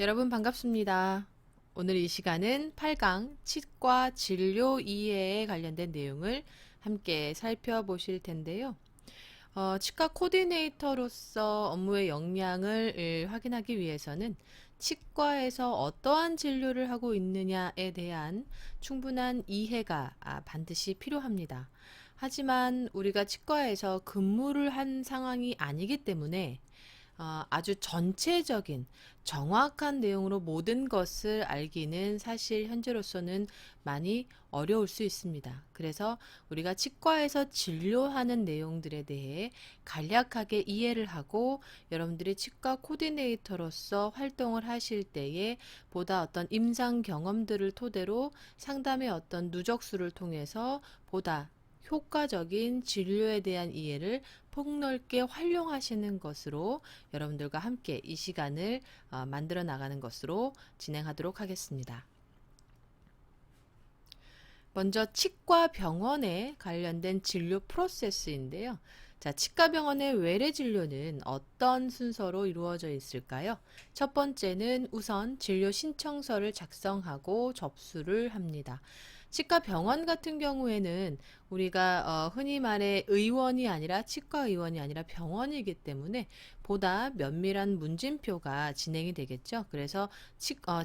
여러분 반갑습니다. 오늘 이 시간은 8강 치과 진료 이해에 관련된 내용을 함께 살펴보실 텐데요. 치과 코디네이터로서 업무의 역량을 확인하기 위해서는 치과에서 어떠한 진료를 하고 있느냐에 대한 충분한 이해가 반드시 필요합니다. 하지만 우리가 치과에서 근무를 한 상황이 아니기 때문에 아주 전체적인 정확한 내용으로 모든 것을 알기는 사실 현재로서는 많이 어려울 수 있습니다. 그래서 우리가 치과에서 진료하는 내용들에 대해 간략하게 이해를 하고 여러분들이 치과 코디네이터로서 활동을 하실 때에 보다 어떤 임상 경험들을 토대로 상담의 어떤 누적수를 통해서 보다 효과적인 진료에 대한 이해를 폭넓게 활용하시는 것으로 여러분들과 함께 이 시간을 만들어 나가는 것으로 진행하도록 하겠습니다. 먼저 치과 병원에 관련된 진료 프로세스인데요. 자, 치과 병원의 외래 진료는 어떤 순서로 이루어져 있을까요? 첫 번째는 우선 진료 신청서를 작성하고 접수를 합니다. 치과 병원 같은 경우에는 우리가 흔히 말해 의원이 아니라 치과 의원이 아니라 병원이기 때문에 보다 면밀한 문진표가 진행이 되겠죠. 그래서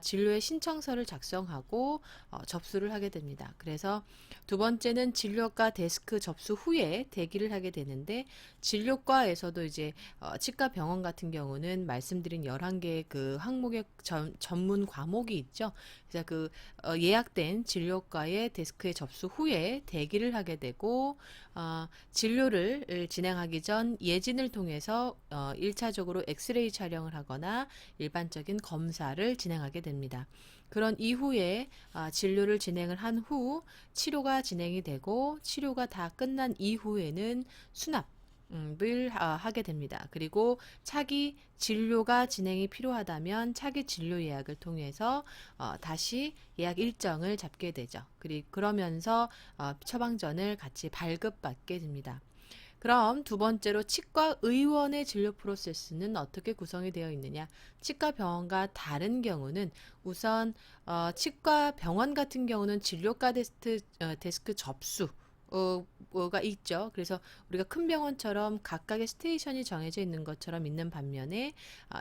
진료의 신청서를 작성하고 접수를 하게 됩니다. 그래서 두 번째는 진료과 데스크 접수 후에 대기를 하게 되는데 진료과에서도 이제 치과 병원 같은 경우는 말씀드린 11개의 그 항목의 전문 과목이 있죠. 그래서 예약된 진료과의 데스크에 접수 후에 대기를 하게 되고 진료를 진행하기 전 예진을 통해서 1차적으로 엑스레이 촬영을 하거나 일반적인 검사를 진행하게 됩니다. 그런 이후에 진료를 진행을 한 후 치료가 진행이 되고 치료가 다 끝난 이후에는 수납을 하게 됩니다. 그리고 차기 진료가 진행이 필요하다면 차기 진료 예약을 통해서 다시 예약 일정을 잡게 되죠. 그러면서 처방전을 같이 발급받게 됩니다. 그럼 두 번째로 치과 의원의 진료 프로세스는 어떻게 구성이 되어 있느냐? 치과 병원과 다른 경우는 우선 치과 병원 같은 경우는 진료과 데스크 접수 가 있죠. 그래서 우리가 큰 병원처럼 각각의 스테이션이 정해져 있는 것처럼 있는 반면에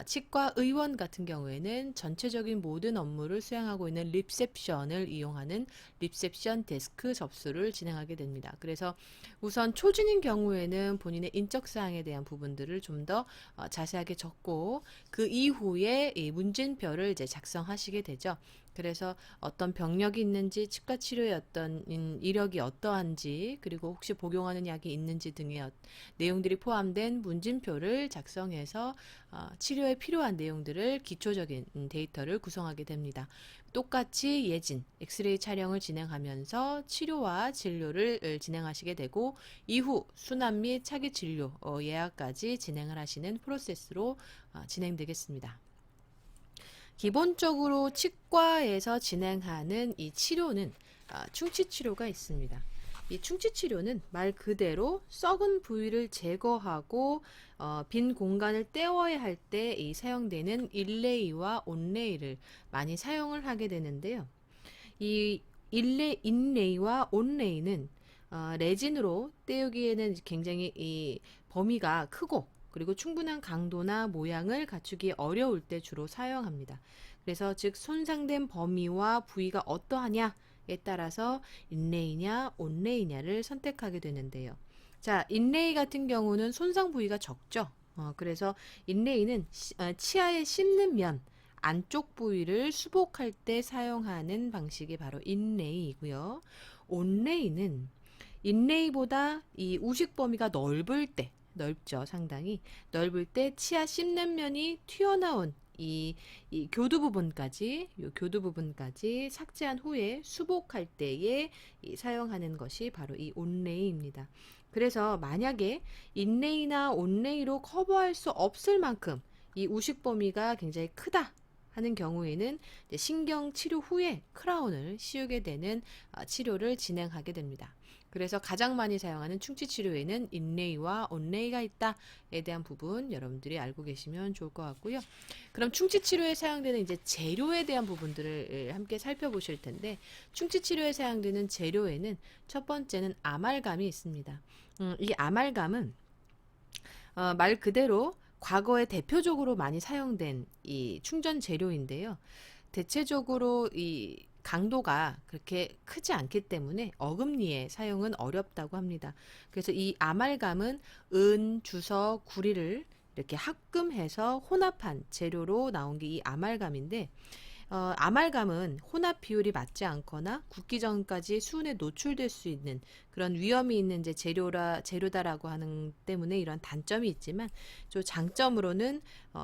치과 의원 같은 경우에는 전체적인 모든 업무를 수행하고 있는 리셉션을 이용하는 리셉션 데스크 접수를 진행하게 됩니다. 그래서 우선 초진인 경우에는 본인의 인적 사항에 대한 부분들을 좀 더 자세하게 적고 그 이후에 이 문진표를 이제 작성하시게 되죠. 그래서 어떤 병력이 있는지, 치과 치료의 어떤 이력이 어떠한지, 그리고 혹시 복용하는 약이 있는지 등의 내용들이 포함된 문진표를 작성해서 치료에 필요한 내용들을 기초적인 데이터를 구성하게 됩니다. 똑같이 예진, 엑스레이 촬영을 진행하면서 치료와 진료를 진행하시게 되고 이후 수납 및 차기 진료 예약까지 진행을 하시는 프로세스로 진행되겠습니다. 기본적으로 치과에서 진행하는 이 치료는 충치 치료가 있습니다. 이 충치 치료는 말 그대로 썩은 부위를 제거하고 빈 공간을 때워야 할 때 이 사용되는 인레이와 온레이를 많이 사용을 하게 되는데요. 이 인레이와 온레이는 레진으로 때우기에는 굉장히 이 범위가 크고 그리고 충분한 강도나 모양을 갖추기 어려울 때 주로 사용합니다. 그래서 즉 손상된 범위와 부위가 어떠하냐에 따라서 인레이냐 온레이냐를 선택하게 되는데요. 자, 인레이 같은 경우는 손상 부위가 적죠. 그래서 인레이는 치아에 씹는 면 안쪽 부위를 수복할 때 사용하는 방식이 바로 인레이이고요. 온레이는 인레이보다 이 우식 범위가 넓죠, 상당히. 넓을 때 치아 씹는 면이 튀어나온 이 교두 부분까지, 요 교두 부분까지 삭제한 후에 수복할 때에 사용하는 것이 바로 이 온레이입니다. 그래서 만약에 인레이나 온레이로 커버할 수 없을 만큼 이 우식 범위가 굉장히 크다 하는 경우에는 신경 치료 후에 크라운을 씌우게 되는 치료를 진행하게 됩니다. 그래서 가장 많이 사용하는 충치 치료에는 인레이와 온레이가 있다에 대한 부분 여러분들이 알고 계시면 좋을 것 같고요. 그럼 충치 치료에 사용되는 이제 재료에 대한 부분들을 함께 살펴보실 텐데, 충치 치료에 사용되는 재료에는 첫 번째는 아말감이 있습니다. 이 아말감은 말 그대로 과거에 대표적으로 많이 사용된 이 충전 재료인데요. 대체적으로 이 강도가 그렇게 크지 않기 때문에 어금니의 사용은 어렵다고 합니다. 그래서 이 아말감은 은, 주서, 구리를 이렇게 합금해서 혼합한 재료로 나온 게 이 아말감인데, 아말감은 혼합 비율이 맞지 않거나 굳기 전까지 수은에 노출될 수 있는 그런 위험이 있는 이제 재료다라고 하는 때문에 이런 단점이 있지만, 또 장점으로는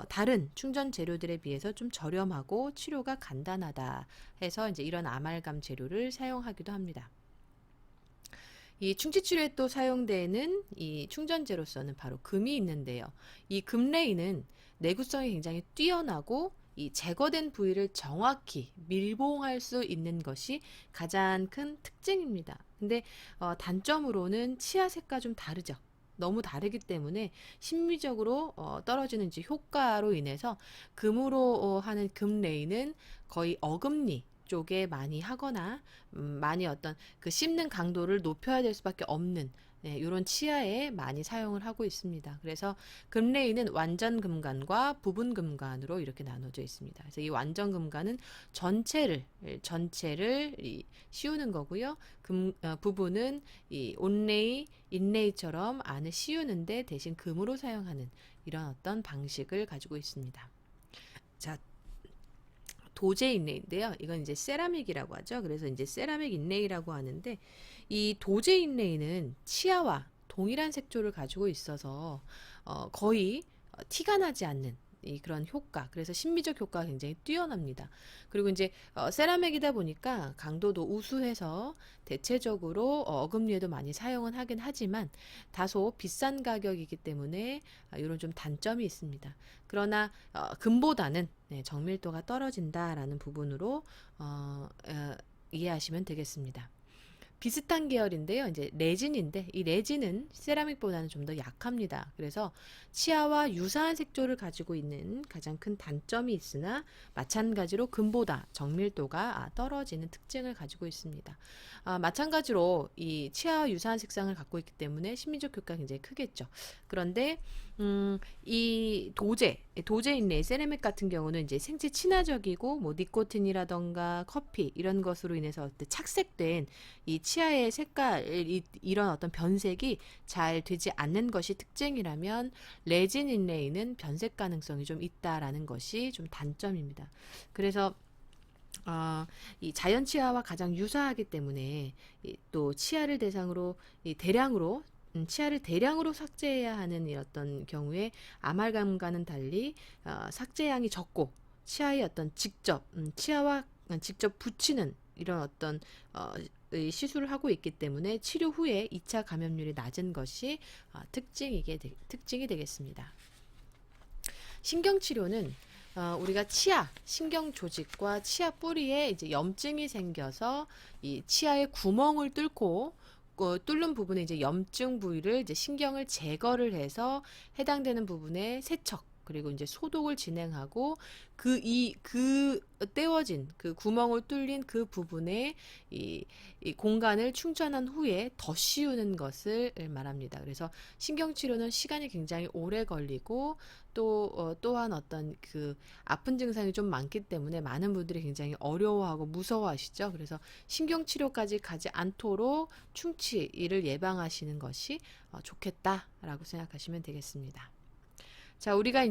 다른 충전 재료들에 비해서 좀 저렴하고 치료가 간단하다 해서 이제 이런 아말감 재료를 사용하기도 합니다. 이 충치 치료에 또 사용되는 이 충전재로서는 바로 금이 있는데요. 이 금레이는 내구성이 굉장히 뛰어나고 이 제거된 부위를 정확히 밀봉할 수 있는 것이 가장 큰 특징입니다. 근데 단점으로는 치아색과 좀 다르죠. 너무 다르기 때문에 심미적으로 떨어지는 이제 효과로 인해서 금으로 하는 금레이는 거의 어금니 쪽에 많이 하거나 많이 어떤 그 씹는 강도를 높여야 될 수밖에 없는 이런 치아에 많이 사용을 하고 있습니다. 그래서 금레이는 완전 금관과 부분 금관으로 이렇게 나눠져 있습니다. 그래서 이 완전 금관은 전체를 씌우는 거고요. 부분은 이 온레이, 인레이처럼 안을 씌우는데 대신 금으로 사용하는 이런 어떤 방식을 가지고 있습니다. 자, 도제 인레이인데요. 이건 이제 세라믹이라고 하죠. 그래서 이제 세라믹 인레이라고 하는데, 이 도제 인레이는 치아와 동일한 색조를 가지고 있어서 거의 티가 나지 않는 그런 효과, 그래서 심미적 효과가 굉장히 뛰어납니다. 그리고 이제 세라믹이다 보니까 강도도 우수해서 대체적으로 어금니에도 많이 사용은 하긴 하지만 다소 비싼 가격이기 때문에 이런 좀 단점이 있습니다. 그러나 금보다는 정밀도가 떨어진다라는 부분으로 이해하시면 되겠습니다. 비슷한 계열인데요. 이제 레진인데, 이 레진은 세라믹보다는 좀 더 약합니다. 그래서 치아와 유사한 색조를 가지고 있는 가장 큰 단점이 있으나 마찬가지로 금보다 정밀도가 떨어지는 특징을 가지고 있습니다. 마찬가지로 이 치아와 유사한 색상을 갖고 있기 때문에 심미적 효과가 굉장히 크겠죠. 그런데 이 도제인레이 세라믹 같은 경우는 이제 생체 친화적이고 뭐 니코틴이라던가 커피 이런 것으로 인해서 착색된 이 치아의 색깔, 이런 어떤 변색이 잘 되지 않는 것이 특징이라면, 레진 인레이는 변색 가능성이 좀 있다라는 것이 좀 단점입니다. 그래서 이 자연 치아와 가장 유사하기 때문에 또 치아를 대상으로 대량으로 치아를 대량으로 삭제해야 하는 이 어떤 경우에 아말감과는 달리 삭제량이 적고 치아의 어떤 치아와 직접 붙이는 이런 어떤 이 시술을 하고 있기 때문에 치료 후에 2차 감염률이 낮은 것이 특징이 되겠습니다. 신경치료는 우리가 치아, 신경 조직과 치아 뿌리에 이제 염증이 생겨서 이 치아의 구멍을 뚫는 부분에 이제 염증 부위를 이제 신경을 제거를 해서 해당되는 부분에 세척, 그리고 이제 소독을 진행하고 그 떼워진 그 구멍을 뚫린 그 부분에 이 공간을 충전한 후에 더 씌우는 것을 말합니다. 그래서 신경치료는 시간이 굉장히 오래 걸리고 또한 어떤 그 아픈 증상이 좀 많기 때문에 많은 분들이 굉장히 어려워하고 무서워하시죠. 그래서 신경치료까지 가지 않도록 충치를 예방하시는 것이 좋겠다라고 생각하시면 되겠습니다. 자, 우리가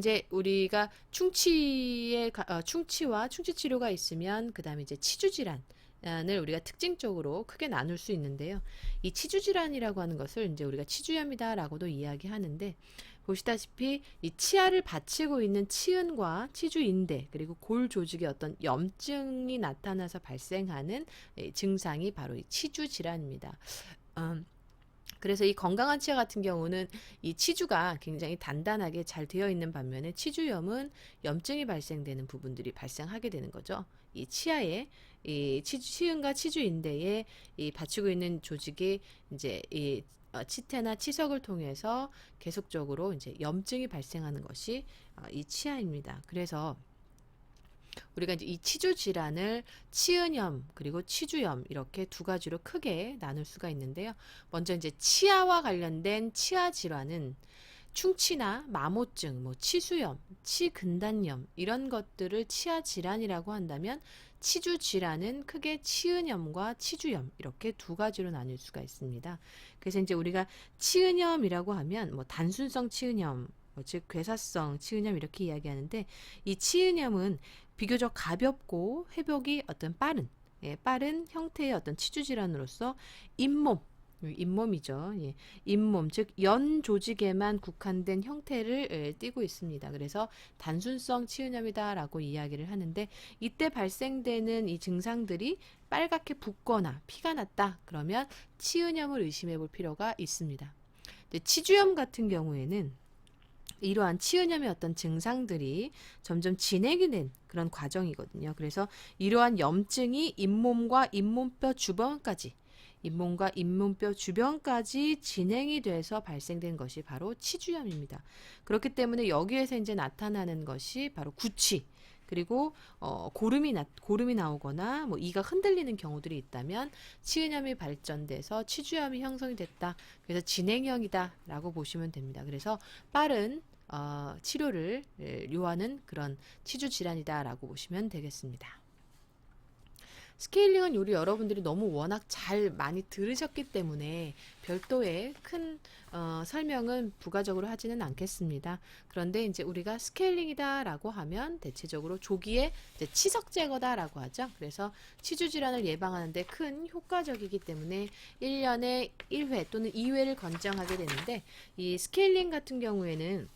충치와 충치 치료가 있으면 그다음에 이제 치주 질환을 우리가 특징적으로 크게 나눌 수 있는데요. 이 치주 질환이라고 하는 것을 이제 우리가 치주염이다라고도 이야기하는데, 보시다시피 이 치아를 받치고 있는 치은과 치주 인대 그리고 골 조직에 어떤 염증이 나타나서 발생하는 증상이 바로 이 치주 질환입니다. 그래서 이 건강한 치아 같은 경우는 이 치주가 굉장히 단단하게 잘 되어 있는 반면에 치주염은 염증이 발생되는 부분들이 발생하게 되는 거죠. 이 치아에 이 치은과 치주인대에 이 받치고 있는 조직이 이제 이 치태나 치석을 통해서 계속적으로 이제 염증이 발생하는 것이 이 치아입니다. 그래서 우리가 이제 이 치주 질환을 치은염 그리고 치주염 이렇게 두 가지로 크게 나눌 수가 있는데요. 먼저 이제 치아와 관련된 치아 질환은 충치나 마모증, 뭐 치수염, 치근단염 이런 것들을 치아 질환이라고 한다면 치주 질환은 크게 치은염과 치주염 이렇게 두 가지로 나눌 수가 있습니다. 그래서 이제 우리가 치은염이라고 하면 뭐 단순성 치은염, 즉 괴사성 치은염 이렇게 이야기하는데 이 치은염은 비교적 가볍고 회복이 어떤 빠른 형태의 어떤 치주 질환으로서 잇몸이죠. 예. 잇몸, 즉 연 조직에만 국한된 형태를 띠고 있습니다. 그래서 단순성 치은염이다라고 이야기를 하는데 이때 발생되는 이 증상들이 빨갛게 붓거나 피가 났다. 그러면 치은염을 의심해 볼 필요가 있습니다. 치주염 같은 경우에는 이러한 치은염의 어떤 증상들이 점점 진행이 된 그런 과정이거든요. 그래서 이러한 염증이 잇몸과 잇몸뼈 주변까지 진행이 돼서 발생된 것이 바로 치주염입니다. 그렇기 때문에 여기에서 이제 나타나는 것이 바로 구취, 그리고 고름이 나오거나 뭐 이가 흔들리는 경우들이 있다면 치은염이 발전돼서 치주염이 형성이 됐다. 그래서 진행형이다라고 보시면 됩니다. 그래서 빠른 치료를 요하는 그런 치주 질환이다라고 보시면 되겠습니다. 스케일링은 우리 여러분들이 너무 워낙 잘 많이 들으셨기 때문에 별도의 큰 설명은 부가적으로 하지는 않겠습니다. 그런데 이제 우리가 스케일링이다라고 하면 대체적으로 조기에 이제 치석 제거다라고 하죠. 그래서 치주 질환을 예방하는데 큰 효과적이기 때문에 1년에 1회 또는 2회를 권장하게 되는데 이 스케일링 같은 경우에는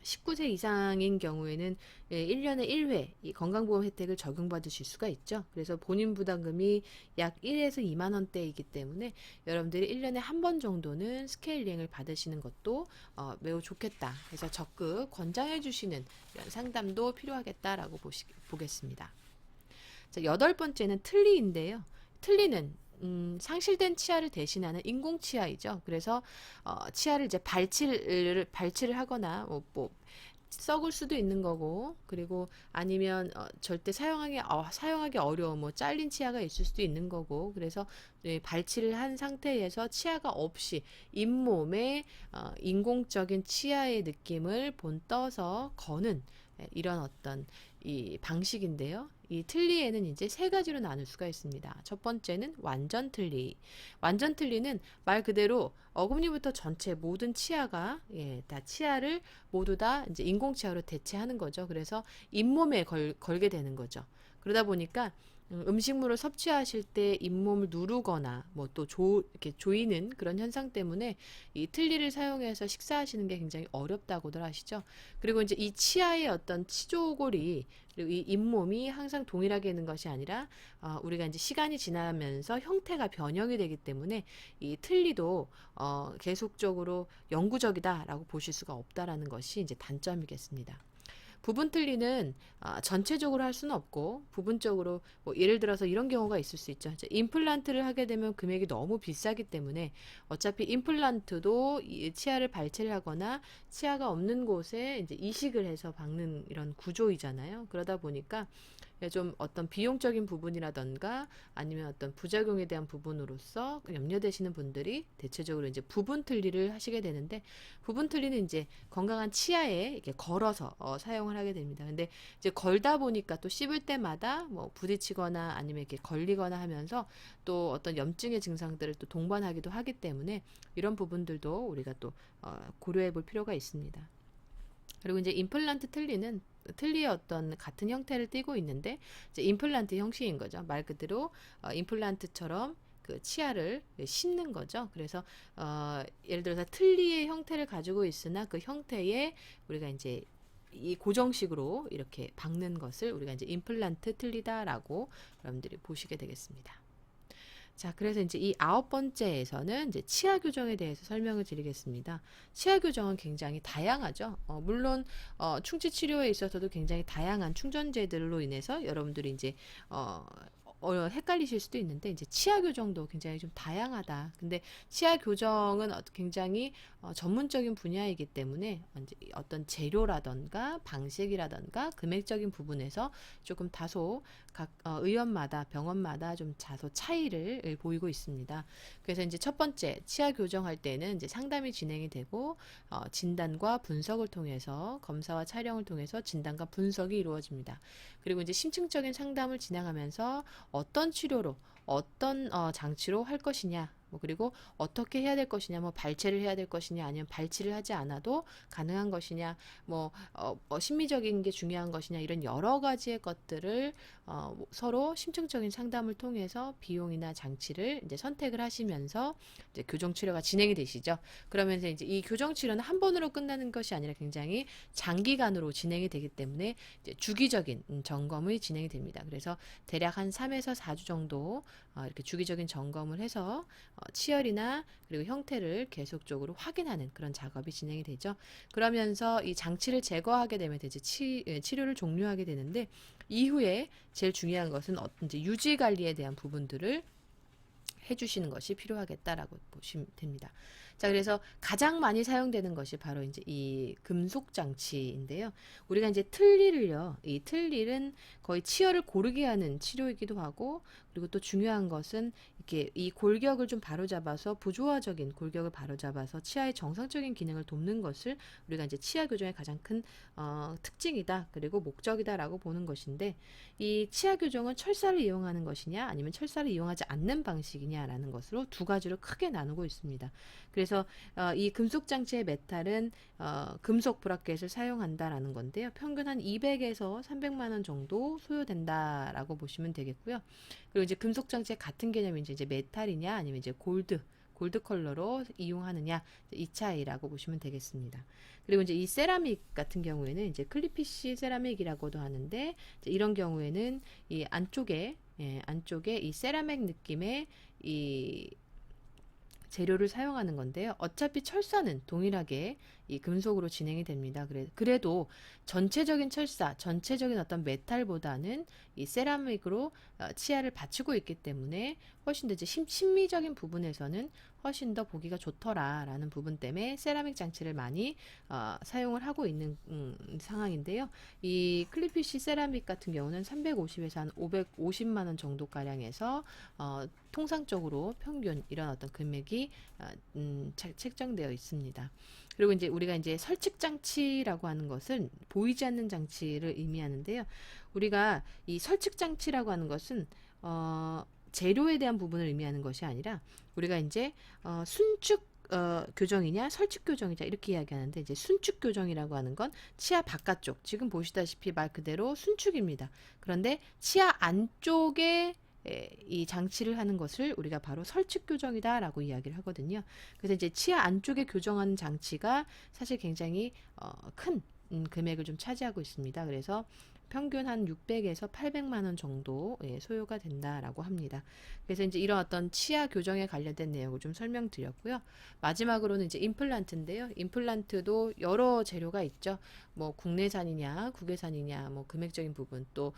19세 이상인 경우에는 1년에 1회 이 건강보험 혜택을 적용받으실 수가 있죠. 그래서 본인 부담금이 약 1에서 2만 원대이기 때문에 여러분들이 1년에 한 번 정도는 스케일링을 받으시는 것도 매우 좋겠다. 그래서 적극 권장해 주시는 이런 상담도 필요하겠다라고 보겠습니다. 자, 8번째는 틀니인데요. 틀니는 상실된 치아를 대신하는 인공 치아이죠. 그래서 치아를 이제 발치를 하거나 뭐 썩을 수도 있는 거고, 그리고 아니면 절대 사용하기 어려운 뭐 잘린 치아가 있을 수도 있는 거고, 그래서 발치를 한 상태에서 치아가 없이 잇몸에 인공적인 치아의 느낌을 본떠서 거는 이런 어떤 이 방식인데요. 이 틀니에는 이제 세 가지로 나눌 수가 있습니다. 첫 번째는 완전 틀니. 완전 틀니는 말 그대로 어금니부터 전체 모든 치아가 다 치아를 모두 다 이제 인공 치아로 대체하는 거죠. 그래서 잇몸에 걸게 되는 거죠. 그러다 보니까 음식물을 섭취하실 때 잇몸을 누르거나 뭐 또 이렇게 조이는 그런 현상 때문에 이 틀니를 사용해서 식사하시는 게 굉장히 어렵다고들 하시죠. 그리고 이제 이 치아의 어떤 치조골이 그리고 이 잇몸이 항상 동일하게 있는 것이 아니라 우리가 이제 시간이 지나면서 형태가 변형이 되기 때문에 이 틀니도 계속적으로 영구적이다라고 보실 수가 없다라는 것이 이제 단점이겠습니다. 부분 틀니는 전체적으로 할 수는 없고 부분적으로 뭐 예를 들어서 이런 경우가 있을 수 있죠. 임플란트를 하게 되면 금액이 너무 비싸기 때문에 어차피 임플란트도 치아를 발치를 하거나 치아가 없는 곳에 이제 이식을 해서 박는 이런 구조이잖아요. 그러다 보니까 좀 어떤 비용적인 부분이라던가 아니면 어떤 부작용에 대한 부분으로서 염려되시는 분들이 대체적으로 이제 부분 틀니를 하시게 되는데 부분 틀니는 이제 건강한 치아에 이렇게 걸어서 사용을 하게 됩니다. 근데 이제 걸다 보니까 또 씹을 때마다 뭐 부딪히거나 아니면 이렇게 걸리거나 하면서 또 어떤 염증의 증상들을 또 동반하기도 하기 때문에 이런 부분들도 우리가 또 고려해 볼 필요가 있습니다. 그리고 이제 임플란트 틀니는 틀니의 어떤 같은 형태를 띠고 있는데 이제 임플란트 형식인 거죠. 말 그대로 임플란트처럼 그 치아를 씹는 거죠. 그래서 예를 들어서 틀니의 형태를 가지고 있으나 그 형태에 우리가 이제 이 고정식으로 이렇게 박는 것을 우리가 이제 임플란트 틀니다라고 여러분들이 보시게 되겠습니다. 자, 그래서 이제 이 9번째에서는 이제 치아 교정에 대해서 설명을 드리겠습니다. 치아 교정은 굉장히 다양하죠. 물론 충치 치료에 있어서도 굉장히 다양한 충전재들로 인해서 여러분들이 이제 어, 헷갈리실 수도 있는데 이제 치아 교정도 굉장히 좀 다양하다. 근데 치아 교정은 굉장히 전문적인 분야이기 때문에 이제 어떤 재료라던가 방식이라던가 금액적인 부분에서 조금 다소 각 의원마다 병원마다 좀 다소 차이를 보이고 있습니다. 그래서 이제 첫 번째 치아 교정할 때는 이제 상담이 진행이 되고 진단과 분석을 통해서 검사와 촬영을 통해서 진단과 분석이 이루어집니다. 그리고 이제 심층적인 상담을 진행하면서 어떤 치료로 어떤 장치로 할 것이냐 그리고 어떻게 해야 될 것이냐 발체를 해야 될 것이냐 아니면 발치를 하지 않아도 가능한 것이냐 심미적인 게 중요한 것이냐 이런 여러 가지의 것들을 서로 심층적인 상담을 통해서 비용이나 장치를 이제 선택을 하시면서 이제 교정 치료가 진행이 되시죠. 그러면서 이제 이 교정 치료는 한 번으로 끝나는 것이 아니라 굉장히 장기간으로 진행이 되기 때문에 이제 주기적인 점검이 진행이 됩니다. 그래서 대략 한 3에서 4주 정도 이렇게 주기적인 점검을 해서 치열이나 그리고 형태를 계속적으로 확인하는 그런 작업이 진행이 되죠. 그러면서 이 장치를 제거하게 되면 이제 치료를 종료하게 되는데 이후에 제일 중요한 것은 이제 유지 관리에 대한 부분들을 해주시는 것이 필요하겠다라고 보시면 됩니다. 자, 그래서 가장 많이 사용되는 것이 바로 이제 이 금속 장치인데요. 우리가 이제 틀니를요, 이 틀니는 거의 치열을 고르게 하는 치료이기도 하고, 그리고 또 중요한 것은 이렇게 이 골격을 좀 바로잡아서 부조화적인 골격을 바로잡아서 치아의 정상적인 기능을 돕는 것을 우리가 이제 치아 교정의 가장 큰 특징이다, 그리고 목적이다라고 보는 것인데, 이 치아 교정은 철사를 이용하는 것이냐, 아니면 철사를 이용하지 않는 방식이냐라는 것으로 두 가지로 크게 나누고 있습니다. 그래서 이 금속 장치의 메탈은 금속 브라켓을 사용한다라는 건데요. 평균 한 200에서 300만 원 정도 소요된다라고 보시면 되겠고요. 그리고 이제 금속 장치의 같은 개념인지 이제 메탈이냐 아니면 이제 골드 컬러로 이용하느냐 이 차이라고 보시면 되겠습니다. 그리고 이제 이 세라믹 같은 경우에는 이제 클리피쉬 세라믹이라고도 하는데 이런 경우에는 이 안쪽에 이 세라믹 느낌의 이 재료를 사용하는 건데요. 어차피 철사는 동일하게 이 금속으로 진행이 됩니다. 그래도 전체적인 철사, 전체적인 어떤 메탈보다는 이 세라믹으로 치아를 받치고 있기 때문에 훨씬 더 이제 심미적인 부분에서는 훨씬 더 보기가 좋더라라는 부분 때문에 세라믹 장치를 많이 사용을 하고 있는 상황인데요. 이 클리피쉬 세라믹 같은 경우는 350에서 한 550만 원 정도 가량에서 통상적으로 평균 이런 어떤 금액이 책정되어 있습니다. 그리고 이제 우리가 이제 설치 장치라고 하는 것은 보이지 않는 장치를 의미하는데요. 우리가 이 설치 장치라고 하는 것은 재료에 대한 부분을 의미하는 것이 아니라 우리가 이제 순축 교정이냐 설축 교정이냐 이렇게 이야기하는데 이제 순축 교정이라고 하는 건 치아 바깥쪽 지금 보시다시피 말 그대로 순축입니다. 그런데 치아 안쪽에 이 장치를 하는 것을 우리가 바로 설축 교정이다라고 이야기를 하거든요. 그래서 이제 치아 안쪽에 교정하는 장치가 사실 굉장히 큰 금액을 좀 차지하고 있습니다. 그래서 평균 한 600에서 800만 원 정도 소요가 된다라고 합니다. 그래서 이제 이런 어떤 치아 교정에 관련된 내용을 좀 설명드렸고요. 마지막으로는 이제 임플란트인데요. 임플란트도 여러 재료가 있죠. 뭐 국내산이냐, 국외산이냐, 뭐 금액적인 부분 또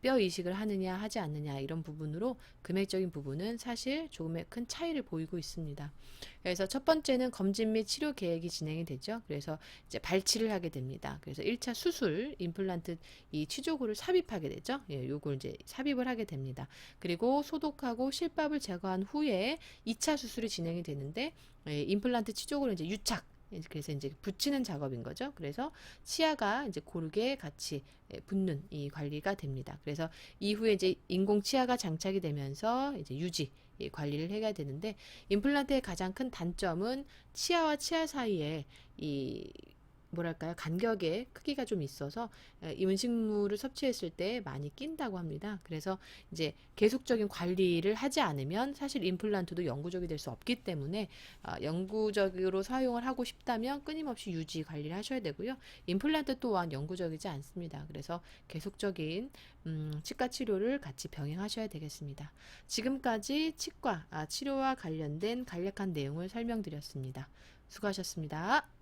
뼈 이식을 하느냐, 하지 않느냐 이런 부분으로 금액적인 부분은 사실 조금의 큰 차이를 보이고 있습니다. 그래서 첫 번째는 검진 및 치료 계획이 진행이 되죠. 그래서 이제 발치를 하게 됩니다. 그래서 1차 수술, 임플란트 이 치조고를 삽입하게 되죠. 요걸 이제 삽입을 하게 됩니다. 그리고 소독하고 실밥을 제거한 후에 2차 수술이 진행이 되는데 임플란트 치조고를 이제 유착 그래서 이제 붙이는 작업인 거죠. 그래서 치아가 이제 고르게 같이 붙는 이 관리가 됩니다. 그래서 이후에 이제 인공 치아가 장착이 되면서 이제 유지 관리를 해야 되는데 임플란트의 가장 큰 단점은 치아와 치아 사이에 이 뭐랄까요? 간격의 크기가 좀 있어서 이 음식물을 섭취했을 때 많이 낀다고 합니다. 그래서 이제 계속적인 관리를 하지 않으면 사실 임플란트도 영구적이 될 수 없기 때문에 영구적으로 사용을 하고 싶다면 끊임없이 유지 관리를 하셔야 되고요. 임플란트 또한 영구적이지 않습니다. 그래서 계속적인 치과 치료를 같이 병행하셔야 되겠습니다. 지금까지 치과 치료와 관련된 간략한 내용을 설명드렸습니다. 수고하셨습니다.